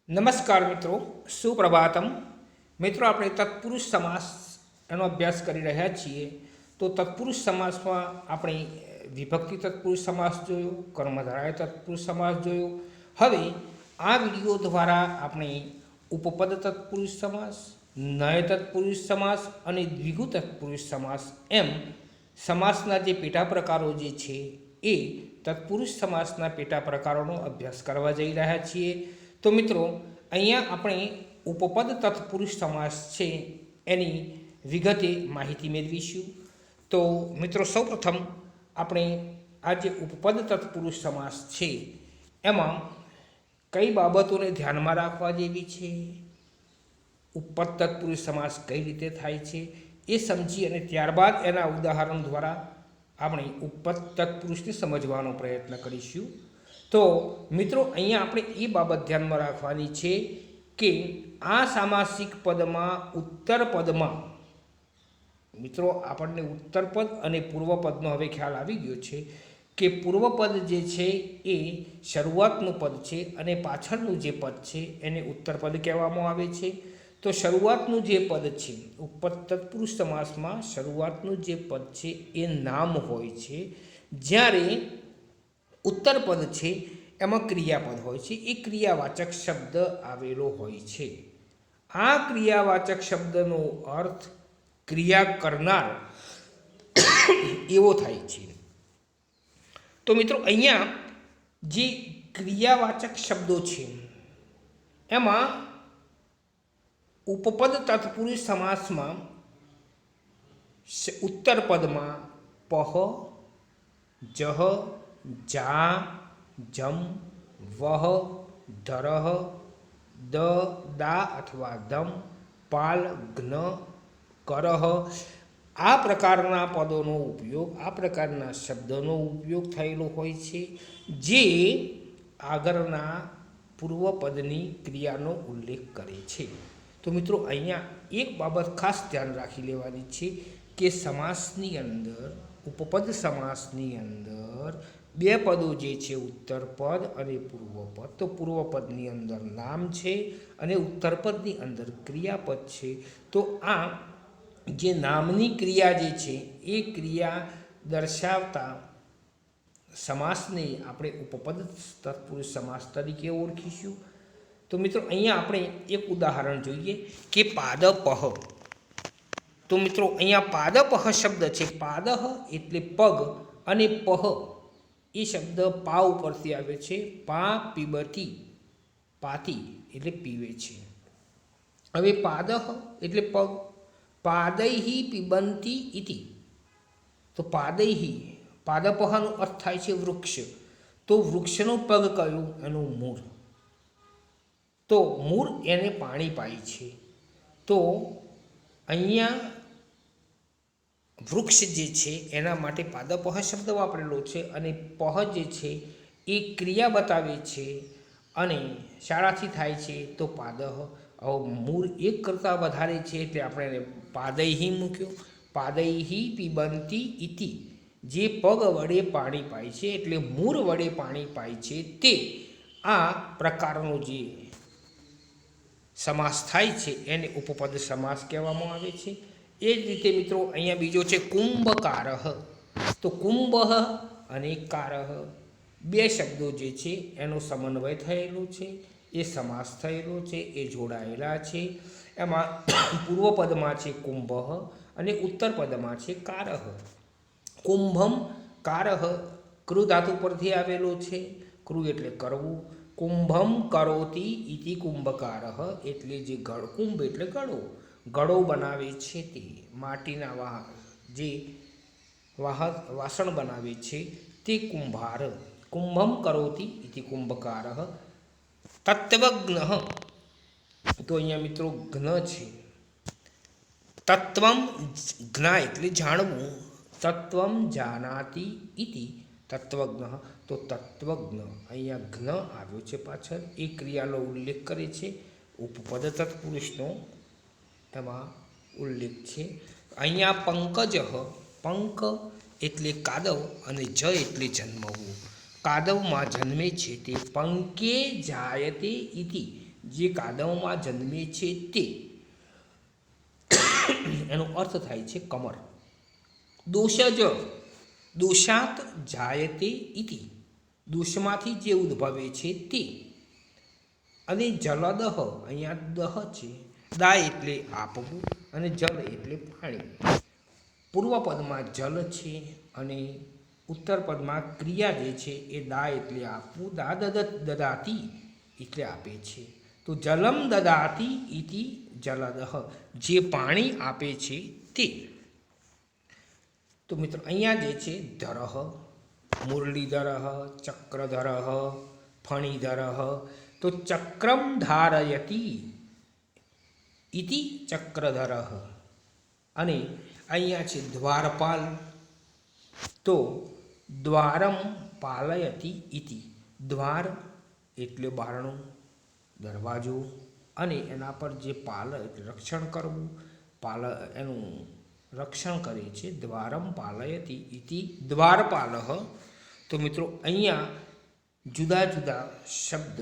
નમસ્કાર મિત્રો, સુપ્રભાતમ. મિત્રો, આપણે તત્પુરુષ સમાસ એનો અભ્યાસ કરી રહ્યા છીએ. તો તત્પુરુષ સમાસમાં આપણે વિભક્તિ તત્પુરુષ સમાસ જોયો, કર્મધારય તત્પુરુષ સમાસ જોયો. હવે આ વિડીયો દ્વારા આપણે ઉપપદ તત્પુરુષ સમાસ, નય તત્પુરુષ સમાસ અને દ્વિગુ તત્પુરુષ સમાસ એમ સમાસના જે પેટા પ્રકારો જે છે એ તત્પુરુષ સમાસના પેટા પ્રકારોનો અભ્યાસ કરવા જઈ રહ્યા છીએ. તો મિત્રો, અહીંયા આપણે ઉપપદ તત્પુરુષ સમાસ છે એની વિગતે માહિતી મેળવીશું. તો મિત્રો, સૌપ્રથમ આપણે આ જે ઉપપદ તત્પુરુષ સમાસ છે એમાં કઈ બાબતોને ધ્યાનમાં રાખવા જેવી છે, ઉપપદ તત્પુરુષ સમાસ કઈ રીતે થાય છે એ સમજી અને ત્યારબાદ એના ઉદાહરણ દ્વારા આપણે ઉપપદ તત્પુરુષને સમજવાનો પ્રયત્ન કરીશું. તો મિત્રો, અહીંયા આપણે એ બાબત ધ્યાનમાં રાખવાની છે કે આ સામાસિક પદમાં ઉત્તર પદમાં મિત્રો આપણને ઉત્તરપદ અને પૂર્વપદનો હવે ખ્યાલ આવી ગયો છે કે પૂર્વપદ જે છે એ શરૂઆતનું પદ છે અને પાછળનું જે પદ છે એને ઉત્તરપદ કહેવામાં આવે છે. તો શરૂઆતનું જે પદ છે ઉપપદ તત્પુરુષ સમાસમાં શરૂઆતનું જે પદ છે એ નામ હોય છે, જ્યારે ઉત્તરપદ છે એમાં ક્રિયાપદ હોય છે, એ ક્રિયાવાચક શબ્દ આવેલો હોય છે. આ ક્રિયાવાચક શબ્દનો અર્થ ક્રિયા કરનાર એવો થાય છે. તો મિત્રો, અહીંયા જે ક્રિયાવાચક શબ્દો છે એમાં ઉપપદ તત્પુરુષ સમાસમાં ઉત્તરપદમાં પહ, જહ, જા, જમ, વહ, ધરહ, દ, દા અથવા દમ, પાલ, જ્ઞ, કરહ આ પ્રકારના પદોનો ઉપયોગ, આ પ્રકારના શબ્દોનો ઉપયોગ થયેલો હોય છે, જે આગળના પૂર્વપદની ક્રિયાનો ઉલ્લેખ કરે છે. તો મિત્રો, અહીંયા એક બાબત ખાસ ધ્યાન રાખી લેવાની છે કે સમાસની અંદર, ઉપપદ સમાસની અંદર બે પદો જે છે ઉત્તરપદ અને પૂર્વપદ. તો પૂર્વપદની અંદર નામ છે અને ઉત્તરપદની અંદર ક્રિયાપદ છે. તો આ જે નામની ક્રિયા જે છે એ ક્રિયા દર્શાવતા સમાસને આપણે ઉપપદ તત્પુરુષ સમાસ તરીકે ઓળખીશું. તો મિત્રો, અહીંયા આપણે એક ઉદાહરણ જોઈએ કે પાદપહ. તો મિત્રો, અહીંયા પાદપહ શબ્દ છે. પાદહ એટલે પગ અને પહ એ શબ્દ પા ઉપરથી આવે છે. પા પીબતી, પાતી એટલે પીવે છે. હવે પાદહ એટલે પગ, પાદૈહી પીબંતી ઇતિ. તો પાદૈહી, પાદપહનો અર્થ થાય છે વૃક્ષ. તો વૃક્ષનો પગ કયું? એનું મૂળ. તો મૂળ એને પાણી પાય છે. તો અહીંયા વૃક્ષ જે છે એના માટે પાદપહ શબ્દ વાપરેલો છે અને પહ જે છે એ ક્રિયા બતાવે છે અને શાળાથી થાય છે. તો પાદહ, મૂળ એક કરતાં વધારે છે એટલે આપણે એને પાદૈહી મૂક્યો. પાદૈહી પીબંતી ઇતિ, જે પગ વડે પાણી પાય છે એટલે મૂળ વડે પાણી પાય છે, તે આ પ્રકારનો જે સમાસ થાય છે એને ઉપપદ સમાસ કહેવામાં આવે છે. એ જ રીતે મિત્રો, અહીંયા બીજો છે કુંભકારહ. તો કુંભ અને કારહ બે શબ્દો જે છે એનો સમન્વય થયેલો છે, એ સમાસ થયેલો છે, એ જોડાયેલા છે. એમાં પૂર્વપદમાં છે કુંભ અને ઉત્તરપદમાં છે કારહ. કુંભમ કારહ કૃ ધાતુ પરથી આવેલો છે. કૃ એટલે કરવું. કુંભમ કરોતી ઇતિ કુંભકારહ એટલે જે ગળ, કુંભ એટલે ગળો, ગળો બનાવે છે તે માટીના જે વાસણ બનાવે છે તે કુંભાર. કુંભમ કરોતી ઇતિ કુંભકારઃ. તત્વજ્ઞ. તો અહીંયા મિત્રો જ્ઞ છે. તત્વમ, જ્ઞા એટલે જાણવું. તત્વમ જાનાતિ ઇતિ તત્વજ્ઞ. તો તત્વજ્ઞ, અહીંયા જ્ઞ આવ્યો છે પાછળ, એ ક્રિયાનો ઉલ્લેખ કરે છે. ઉપપદ તત્પુરુષનો એમાં ઉલ્લેખ છે. અહીંયા પંકજ, પંક એટલે કાદવ અને જ એટલે જન્મવું. કાદવમાં જન્મે છે તે પંકે જાયતે ઇતિ. જે કાદવમાં જન્મે છે તે, એનો અર્થ થાય છે કમર. દોષજ, દોષાત જાયતે ઇતિ, દોષમાંથી જે ઉદ્ભવે છે તે. અને જલદહ, અહીંયા દહ છે, દા એટલે આપવું અને જલ એટલે પાણી. પૂર્વ પદમાં જલ છે અને ઉત્તર પદમાં ક્રિયા જે છે એ દા એટલે આપવું, દા દદાતી એટલે આપે છે. તો જલમ દદાતી ઇતિ જલદહ, જે પાણી આપે છે તે. તો મિત્રો અહીંયા જે છે ધરહ, મુરલીધરહ, ચક્રધરહ, ફણીધરહ. તો ચક્રમ ધારયતી ઇતિ ચક્રધરહ. અને અહીંયા છે દ્વારપાલ, તો દ્વારમ પાલયતી ઇતિ, દ્વાર એટલે બારણું, દરવાજો, અને એના પર જે પાલ એટલે રક્ષણ કરવું, પાલ એનું રક્ષણ કરે છે. દ્વારમ પાલયતી ઇતિ દ્વારપાલઃ. તો મિત્રો અહીંયા જુદા જુદા શબ્દ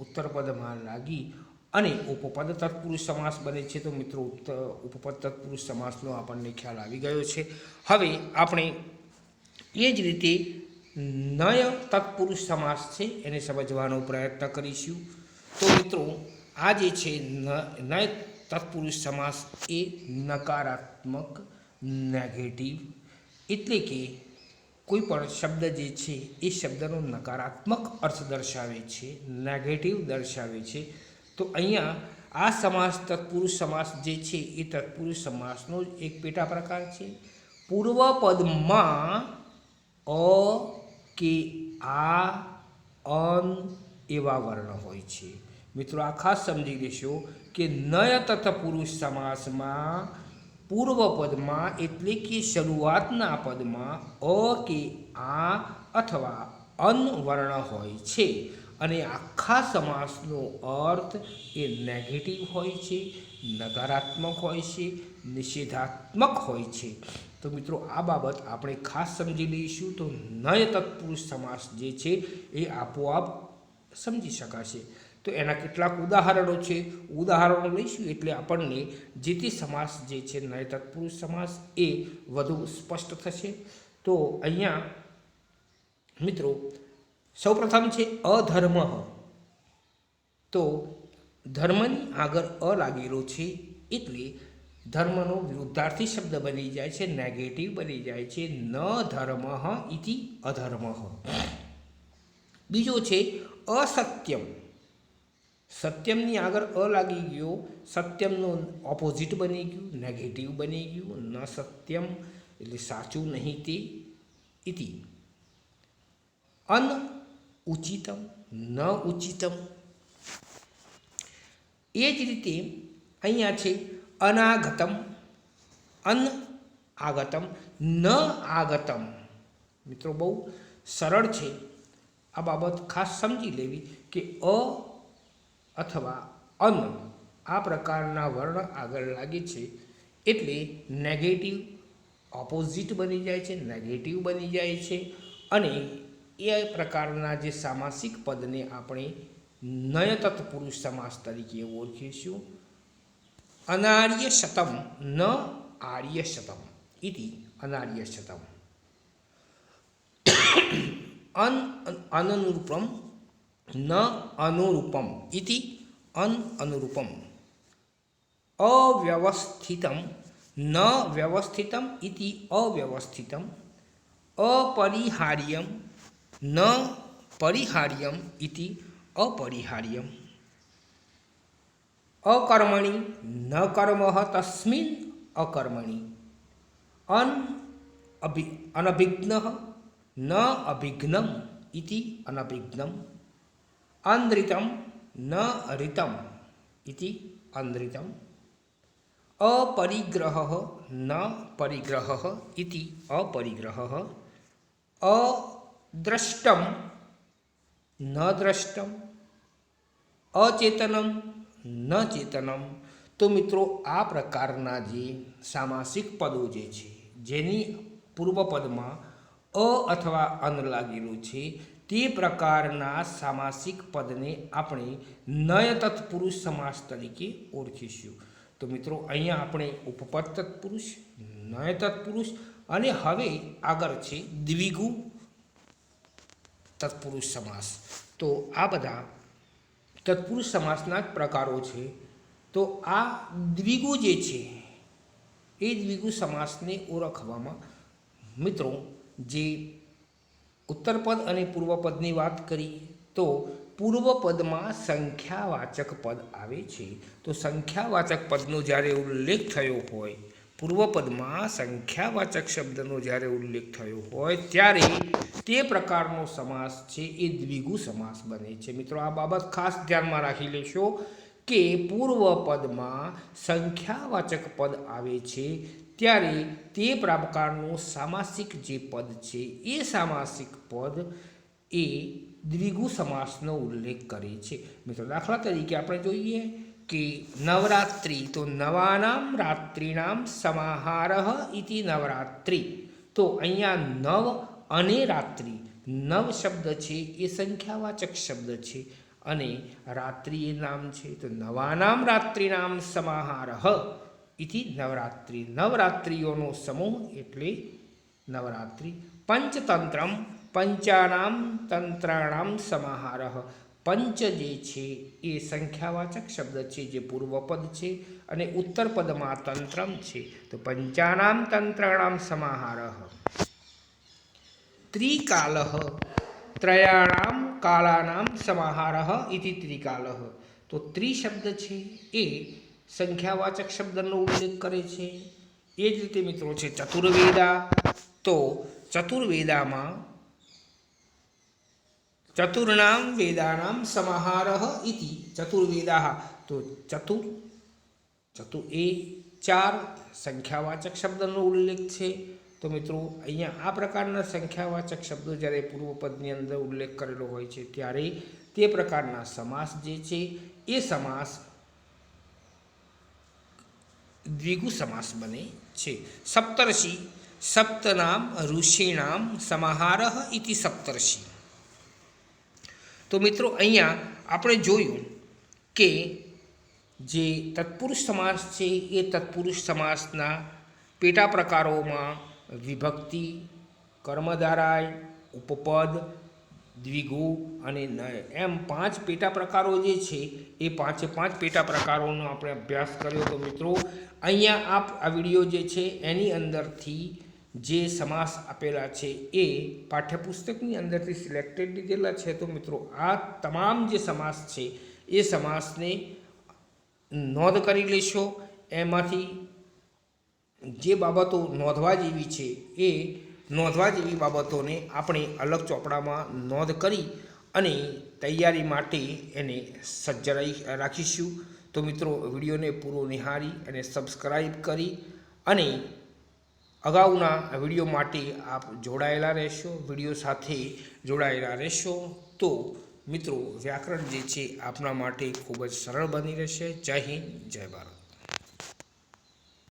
ઉત્તર પદમાં લાગી અને ઉપપદ તત્પુરુષ સમાસ બને છે. તો મિત્રો ઉપપદ તત્પુરુષ સમાસનો આપણને ખ્યાલ આવી ગયો છે. હવે આપણે એ જ રીતે નય તત્પુરુષ સમાસ છે એને સમજવાનો પ્રયત્ન કરીશું. તો મિત્રો આ જે છે નય તત્પુરુષ સમાસ એ નકારાત્મક, નેગેટિવ, એટલે કે કોઈ પણ શબ્દ જે છે એ શબ્દનો નકારાત્મક અર્થ દર્શાવે છે, નેગેટિવ દર્શાવે છે. તો અહીંયા આ સમાસ તત્પુરુષ સમાસ જે છે એ તત્પુરુષ સમાસનો જ એક પેટા પ્રકાર છે. પૂર્વ પદમાં અ કે આ, અન એવા વર્ણ હોય છે. મિત્રો આ ખાસ સમજી લેશો કે નય તત્પુરુષ સમાસમાં પૂર્વ પદમાં એટલે કે શરૂઆતના પદમાં અ કે આ અથવા અન વર્ણ હોય છે અને આખા સમાસનો અર્થ એ નેગેટિવ હોય છે, નકારાત્મક હોય છે, નિષેધાત્મક હોય છે. તો મિત્રો આ બાબત આપણે ખાસ સમજી લઈશું તો નય તત્પુરુષ સમાસ જે છે એ આપોઆપ સમજી શકાશે. તો એના કેટલાક ઉદાહરણો છે, ઉદાહરણો લઈશું એટલે આપણને જે તે સમાસ જે છે નય તત્પુરુષ સમાસ એ વધુ સ્પષ્ટ થશે. તો અહીંયા મિત્રો સૌપ્રથમ છે અધર્મ. તો ધર્મની આગળ અ લાગેલો છે એટલે ધર્મનો વિરુદ્ધાર્થી શબ્દ બની જાય છે, નેગેટિવ બની જાય છે. ન ધર્મ ઇતિ અધર્મ. બીજો છે અસત્યમ. સત્યમની આગળ અ લાગી ગયો, સત્યમનું ઓપોઝિટ બની ગયું, નેગેટિવ બની ગયું. ન સત્યમ એટલે સાચું નહીં તે, ઇતિ. અન ઉચિતમ, ન ઉચિતમ. એ જ રીતે અહીંયા છે અનાગતમ, અન આગતમ, ન આગતમ. મિત્રો બહુ સરળ છે, આ બાબત ખાસ સમજી લેવી કે અ અથવા અન આ પ્રકારના વર્ણ આગળ લાગે છે એટલે નેગેટિવ, ઓપોઝિટ બની જાય છે, નેગેટિવ બની જાય છે. અને એ પ્રકારના જે સામાસિક પદને આપણે નય તત્પુરુષ સમાસ તરીકે ઓળખીશું. અનાર્ય શતમ, ન આર્ય શતમ ઇતિ અનાર્ય શતમ. અનનુરૂપમ, ન અનુરૂપમ ઇતિ અનનુરૂપમ. અવ્યવસ્થિતમ, ન વ્યવસ્થિતમ ઇતિ અવ્યવસ્થિતમ. અપરિહાર્યમ, ન પરિહાર્યમ ઇતિ અપરિહાર્યમ. અકર્મણિ, ન કર્મઃ તસ્મિન અકર્મણિ. અનભિઘ્નઃ, ન અભિઘ્નમ ઇતિ અનભિઘ્નમ. અનૃતમ, ન ઋતમ ઇતિ અનૃતમ. अपरिग्रहः न परिग्रहः इति अपरिग्रहः. अदृष्टं न द्रष्टम. अचेतनम न चेतनम. તો મિત્રો આ પ્રકારના જે સામાસિક પદો જે છે જેની પૂર્વ પદમાં અ અથવા અન લાગેલું છે તે પ્રકારના સામાસિક પદને આપણે નય તત્પુરુષ સમાસ તરીકે ઓળખીશું. તો મિત્રો અહીંયા આપણે ઉપપદ તત્પુરુષ, નય તત્પુરુષ અને હવે આગળ છે દ્વિગુ તત્પુરુષ સમાસ. તો આ બધા તત્પુરુષ સમાસના જ પ્રકારો છે. તો આ દ્વિગુ જે છે એ દ્વિગુ સમાસને ઓળખવામાં મિત્રો જે ઉત્તરપદ અને પૂર્વપદની વાત કરી તો પૂર્વપદમાં સંખ્યાવાચક પદ આવે છે. તો સંખ્યાવાચક પદનો જ્યારે ઉલ્લેખ થયો હોય, પૂર્વપદમાં સંખ્યાવાચક શબ્દનો જ્યારે ઉલ્લેખ થયો હોય ત્યારે તે પ્રકારનો સમાસ છે એ દ્વિગુ સમાસ બને છે. મિત્રો આ બાબત ખાસ ધ્યાનમાં રાખી લેશો કે પૂર્વપદમાં સંખ્યાવાચક પદ આવે છે ત્યારે તે પ્રકારનું સામાસિક જે પદ છે એ સામાસિક પદ એ દ્વિગુ સમાસનો ઉલ્લેખ કરે છે. મિત્રો દાખલા તરીકે આપણે જોઈએ કે નવરાત્રિ, તો નવાનામ રાત્રિનામ સમાહારઃ ઇતિ નવરાત્રિ. તો અહીંયા નવ અને રાત્રિ, નવ શબ્દ છે એ સંખ્યાવાચક શબ્દ છે અને રાત્રિ એ નામ છે. તો નવાનામ રાત્રિનામ સમાહારઃ ઇતિ નવરાત્રિ, નવરાત્રિઓનો સમૂહ એટલે નવરાત્રિ. પંચતંત્રમ પંચાનામ તંત્રાણામ સમાહારઃ, પંચ જે છે એ સંખ્યાવાચક શબ્દ છે જે પૂર્વપદ છે અને ઉત્તરપદમાં તંત્રમ છે. તો પંચાનામ તંત્રાણામ સમાહારઃ. ત્રિકાલઃ ત્રયાણામ કાલાનામ સમાહારઃ ઇતિ ત્રિકાલઃ. તો ત્રિ શબ્દ છે એ સંખ્યાવાચક શબ્દનો ઉલ્લેખ કરે છે. એ જ રીતે મિત્રો છે ચતુર્વેદા. તો ચતુર્વેદામાં ચતુર્ણામ વેદાનામ સમાહારઃ ઇતિ ચતુર્વેદાઃ. તો ચતુર એ ચાર સંખ્યાવાચક શબ્દનો ઉલ્લેખ છે. તો મિત્રો અહીંયા આ પ્રકારના સંખ્યાવાચક શબ્દો જ્યારે પૂર્વપદની અંદર ઉલ્લેખ કરેલો હોય છે ત્યારે તે પ્રકારના સમાસ જે છે એ સમાસ દ્વિગુ સમાસ બને છે. સપ્તર્ષિ સપ્તનામ ઋષિણામ સમાહારઃ ઇતિ સપ્તર્ષિ. તો મિત્રો અહીંયા આપણે જોયું કે જે તત્પુરુષ સમાસ છે એ તત્પુરુષ સમાસના પેટા પ્રકારોમાં વિભક્તિ, કર્મધારાય, ઉપપદ, દ્વિગુ અને નય એમ 5 પેટા પ્રકારો જે છે એ 5 પેટા પ્રકારોનો આપણે અભ્યાસ કર્યો. તો મિત્રો અહીંયા આપ આ વિડીયો જે છે એની અંદરથી જે સમાસ આપેલા છે એ પાઠ્યપુસ્તકની અંદરથી સિલેક્ટેડ લીધેલા છે. તો મિત્રો આ તમામ જે સમાસ છે એ સમાસને નોંધ કરી લેશો. એમાંથી જે બાબતો નોંધવા જેવી છે એ નોંધવા જેવી બાબતોને આપણે અલગ ચોપડામાં નોંધ કરી અને તૈયારી માટે એને સજ્જ રાખીશું. તો મિત્રો વિડીયોને પૂરો નિહાળી અને સબસ્ક્રાઈબ કરી અને અગાઉના વિડીયો માટે આપ જોડાયેલા રહેશો, વિડીયો સાથે જોડાયેલા રહેશો. તો મિત્રો વ્યાકરણ જે છે આપણા માટે ખૂબ જ સરળ બની રહેશે. જય હિન્દ, જય ભારત.